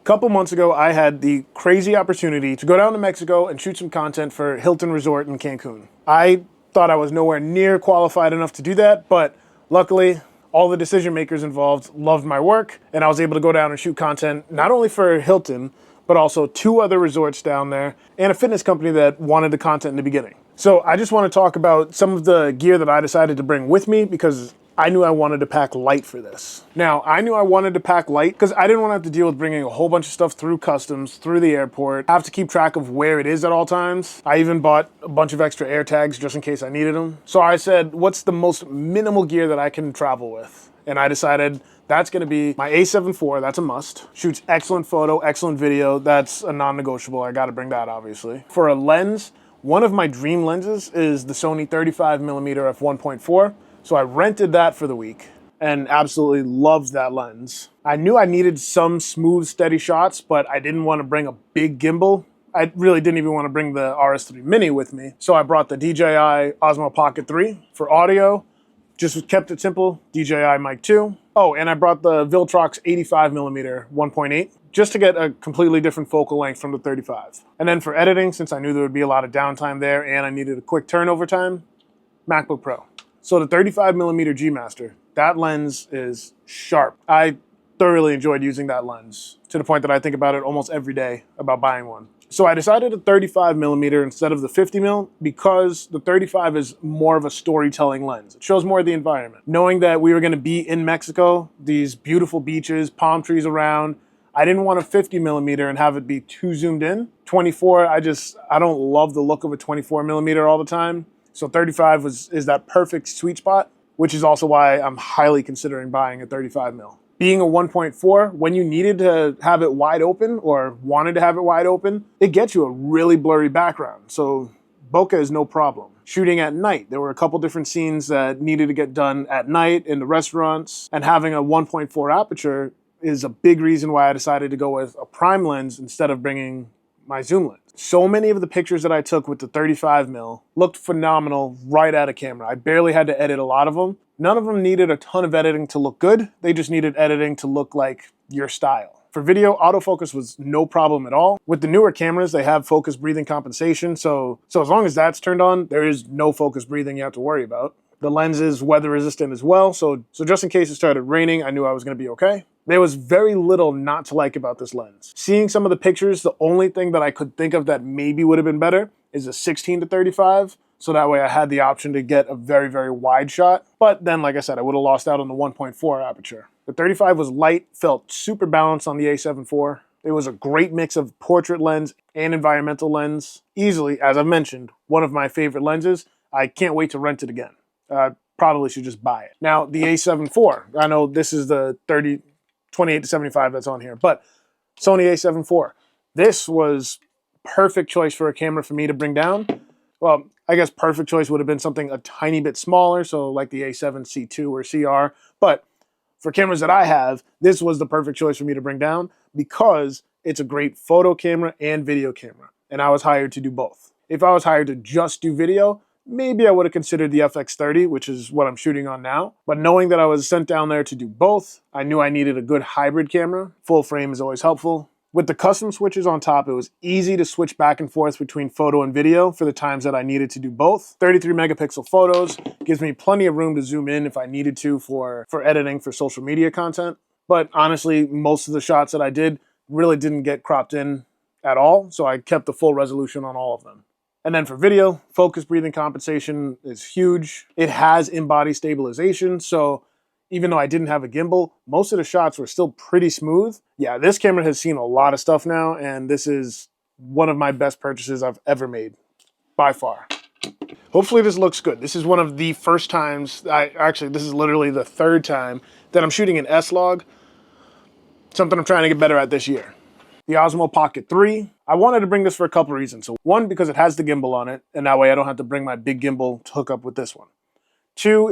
couple months ago, I had the crazy opportunity to go down to Mexico and shoot some content for Hilton Resort in Cancun. I thought I was nowhere near qualified enough to do that, but luckily, all the decision makers involved loved my work, and I was able to go down and shoot content not only for Hilton, but also 2 other resorts down there and a fitness company that wanted the content in the beginning. So I just want to talk about some of the gear that I decided to bring with me because I knew I wanted to pack light for this. Now, I knew I wanted to pack light because I didn't want to have to deal with bringing a whole bunch of stuff through customs, through the airport, have to keep track of where it is at all times. I even bought a bunch of extra air tags just in case I needed them. So I said, what's the most minimal gear that I can travel with? And I decided that's gonna be my A7 IV, that's a must. Shoots excellent photo, excellent video, that's a non-negotiable, I gotta bring that obviously. For a lens, one of my dream lenses is the Sony 35mm f1.4. So I rented that for the week and absolutely loved that lens. I knew I needed some smooth, steady shots, but I didn't want to bring a big gimbal. I really didn't even want to bring the RS3 Mini with me. So I brought the DJI Osmo Pocket 3 for audio. Just kept it simple, DJI Mic 2. Oh, and I brought the Viltrox 85mm 1.8 just to get a completely different focal length from the 35. And then for editing, since I knew there would be a lot of downtime there and I needed a quick turnover time, MacBook Pro. So the 35mm G Master, that lens is sharp. I thoroughly enjoyed using that lens to the point that I think about it almost every day about buying one. So I decided a 35mm instead of the 50mm because the 35 is more of a storytelling lens. It shows more of the environment. Knowing that we were going to be in Mexico, these beautiful beaches, palm trees around, I didn't want a 50mm and have it be too zoomed in. 24, I don't love the look of a 24mm all the time. So 35 is that perfect sweet spot, which is also why I'm highly considering buying a 35mm. Being a 1.4, when you needed to have it wide open or wanted to have it wide open, it gets you a really blurry background. So bokeh is no problem. Shooting at night, there were a couple different scenes that needed to get done at night in the restaurants, and having a 1.4 aperture is a big reason why I decided to go with a prime lens instead of bringing my zoom lens. So many of the pictures that I took with the 35mm looked phenomenal right out of camera. I barely had to edit a lot of them. None of them needed a ton of editing to look good. They just needed editing to look like your style. For video, autofocus was no problem at all. With the newer cameras, they have focus breathing compensation. So as long as that's turned on, there is no focus breathing you have to worry about. The lens is weather resistant as well. So just in case it started raining, I knew I was gonna be okay. There was very little not to like about this lens. Seeing some of the pictures, the only thing that I could think of that maybe would have been better is a 16 to 35. So that way I had the option to get a very, very wide shot. But then, like I said, I would have lost out on the 1.4 aperture. The 35 was light, felt super balanced on the A7 IV. It was a great mix of portrait lens and environmental lens. Easily, as I've mentioned, one of my favorite lenses. I can't wait to rent it again. Probably should just buy it. Now, the A7 IV, I know this is the 28 to 75 that's on here, but Sony A7 IV. This was perfect choice for a camera for me to bring down. Well, I guess perfect choice would have been something a tiny bit smaller, so like the A7 C2 or CR, but for cameras that I have, this was the perfect choice for me to bring down because it's a great photo camera and video camera, and I was hired to do both. If I was hired to just do video, maybe I would have considered the FX30, which is what I'm shooting on now. But knowing that I was sent down there to do both, I knew I needed a good hybrid camera. Full frame is always helpful. With the custom switches on top, it was easy to switch back and forth between photo and video for the times that I needed to do both. 33 megapixel photos gives me plenty of room to zoom in if I needed to for editing for social media content. But honestly, most of the shots that I did really didn't get cropped in at all, so I kept the full resolution on all of them. And then for video, focus breathing compensation is huge. It has in-body stabilization, so even though I didn't have a gimbal, most of the shots were still pretty smooth. Yeah, this camera has seen a lot of stuff now, and this is one of my best purchases I've ever made, by far. Hopefully this looks good. This is one of the first times, this is literally the 3rd time that I'm shooting an S-Log, something I'm trying to get better at this year. The Osmo Pocket 3, I wanted to bring this for a couple reasons. So one, because it has the gimbal on it, and that way I don't have to bring my big gimbal to hook up with this one. 2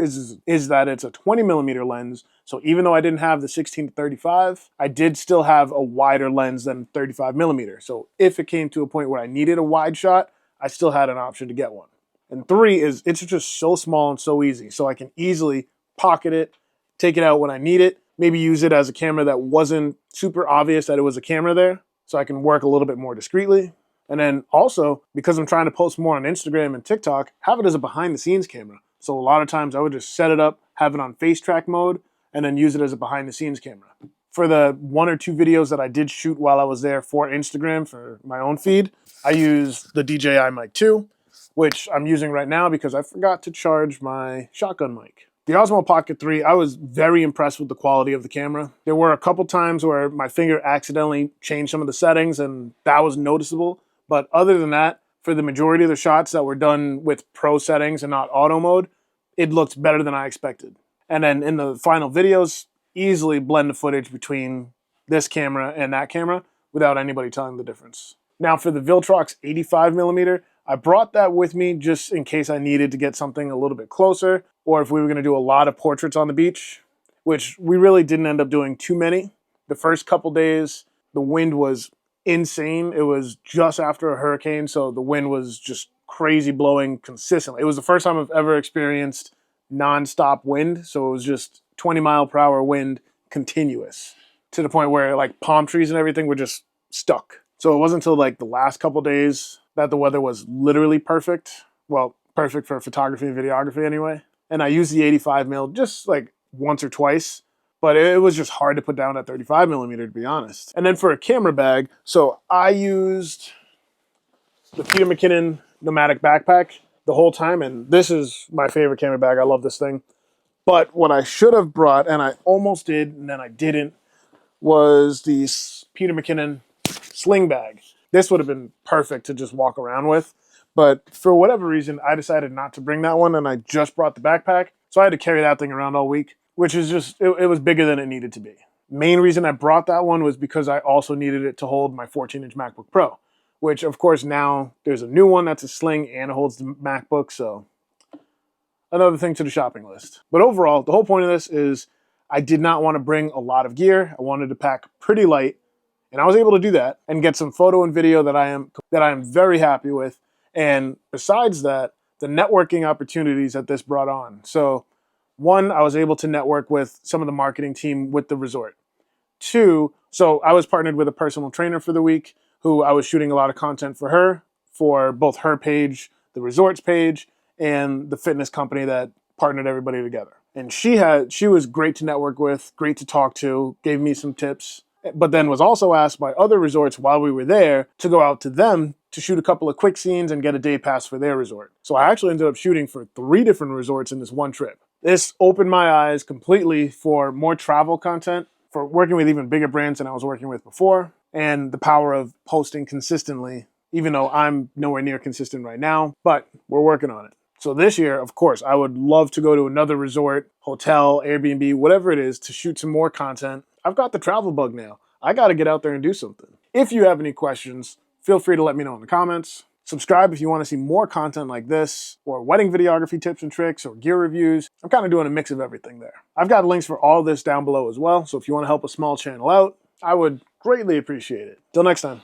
is that it's a 20mm lens, so even though I didn't have the 16 to 35, I did still have a wider lens than 35mm. So if it came to a point where I needed a wide shot, I still had an option to get one. And 3 is it's just so small and so easy, so I can easily pocket it, take it out when I need it, maybe use it as a camera that wasn't super obvious that it was a camera there, so I can work a little bit more discreetly. And then also, because I'm trying to post more on Instagram and TikTok, have it as a behind the scenes camera. So a lot of times I would just set it up, have it on face track mode, and then use it as a behind the scenes camera. For the 1 or 2 videos that I did shoot while I was there for Instagram for my own feed, I used the DJI Mic 2, which I'm using right now because I forgot to charge my shotgun mic. The Osmo Pocket 3, I was very impressed with the quality of the camera. There were a couple times where my finger accidentally changed some of the settings and that was noticeable. But other than that, for the majority of the shots that were done with pro settings and not auto mode, it looked better than I expected. And then in the final videos, easily blend the footage between this camera and that camera without anybody telling the difference. Now for the Viltrox 85mm, I brought that with me just in case I needed to get something a little bit closer, or if we were going to do a lot of portraits on the beach, which we really didn't end up doing too many. The first couple days, the wind was insane. It was just after a hurricane, so the wind was just crazy blowing consistently. It was the first time I've ever experienced non-stop wind, so it was just 20-mile-per-hour wind continuous to the point where like palm trees and everything were just stuck. So it wasn't until like the last couple days that the weather was literally perfect. Well, perfect for photography and videography anyway. And I used the 85mm just like once or twice, but it was just hard to put down at 35mm to be honest. And then for a camera bag, so I used the Peter McKinnon Nomadic backpack the whole time, and this is my favorite camera bag. I love this thing. But what I should have brought, and I almost did, and then I didn't, was the Peter McKinnon sling bag. This would have been perfect to just walk around with. But for whatever reason, I decided not to bring that one, and I just brought the backpack. So I had to carry that thing around all week, which is just, it was bigger than it needed to be. Main reason I brought that one was because I also needed it to hold my 14-inch MacBook Pro, which of course now there's a new one that's a sling and it holds the MacBook, so another thing to the shopping list. But overall, the whole point of this is I did not want to bring a lot of gear. I wanted to pack pretty light, and I was able to do that and get some photo and video that I am very happy with. And besides that, the networking opportunities that this brought on. So one, I was able to network with some of the marketing team with the resort. Two, so I was partnered with a personal trainer for the week who I was shooting a lot of content for her, for both her page, the resort's page, and the fitness company that partnered everybody together. And she was great to network with, great to talk to, gave me some tips, but then was also asked by other resorts while we were there to go out to them to shoot a couple of quick scenes and get a day pass for their resort. So I actually ended up shooting for 3 different resorts in this one trip. This opened my eyes completely for more travel content, for working with even bigger brands than I was working with before, and the power of posting consistently, even though I'm nowhere near consistent right now, but we're working on it. So this year, of course, I would love to go to another resort, hotel, Airbnb, whatever it is, to shoot some more content. I've got the travel bug now. I got to get out there and do something. If you have any questions, feel free to let me know in the comments. Subscribe if you want to see more content like this, or wedding videography tips and tricks, or gear reviews. I'm kind of doing a mix of everything there. I've got links for all this down below as well, so if you want to help a small channel out, I would greatly appreciate it. Till next time.